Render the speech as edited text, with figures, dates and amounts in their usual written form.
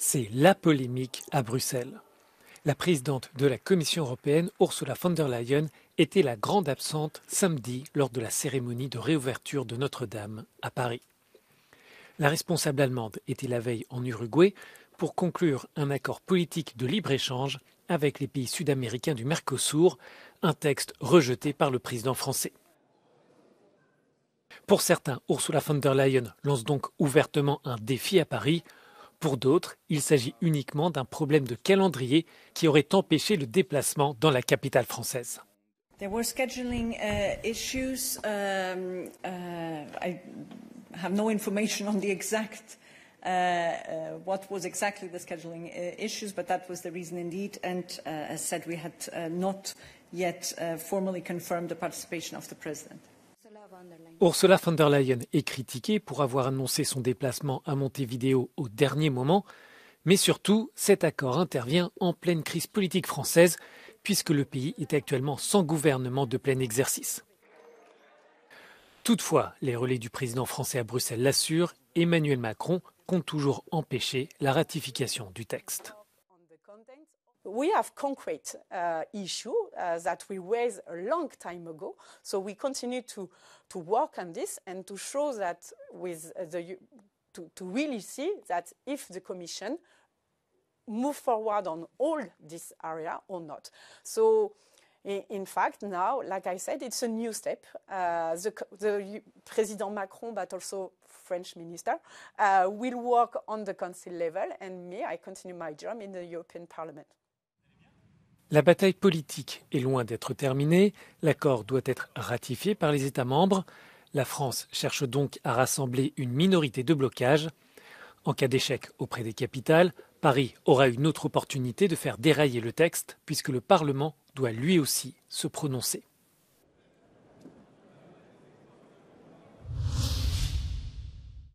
C'est la polémique à Bruxelles. La présidente de la Commission européenne, Ursula von der Leyen, était la grande absente samedi lors de la cérémonie de réouverture de Notre-Dame à Paris. La responsable allemande était la veille en Uruguay pour conclure un accord politique de libre-échange avec les pays sud-américains du Mercosur, un texte rejeté par le président français. Pour certains, Ursula von der Leyen lance donc ouvertement un défi à Paris. Pour d'autres, il s'agit uniquement d'un problème de calendrier qui aurait empêché le déplacement dans la capitale française. There were scheduling issues. I have no information on the exact what was exactly the scheduling issues, but that was the reason indeed. And as said, we had not yet formally confirmed the participation of the president. Ursula von der Leyen est critiquée pour avoir annoncé son déplacement à Montevideo au dernier moment, mais surtout, cet accord intervient en pleine crise politique française, puisque le pays est actuellement sans gouvernement de plein exercice. Toutefois, les relais du président français à Bruxelles l'assurent, Emmanuel Macron compte toujours empêcher la ratification du texte. We have concrete issues that we raised a long time ago, so we continue to work on this and to show that to really see that if the Commission move forward on all this area or not. So, in fact, now, like I said, it's a new step. The President Macron, but also French minister, will work on the council level, and me, I continue my job in the European Parliament. La bataille politique est loin d'être terminée. L'accord doit être ratifié par les États membres. La France cherche donc à rassembler une minorité de blocage. En cas d'échec auprès des capitales, Paris aura une autre opportunité de faire dérailler le texte, puisque le Parlement doit lui aussi se prononcer.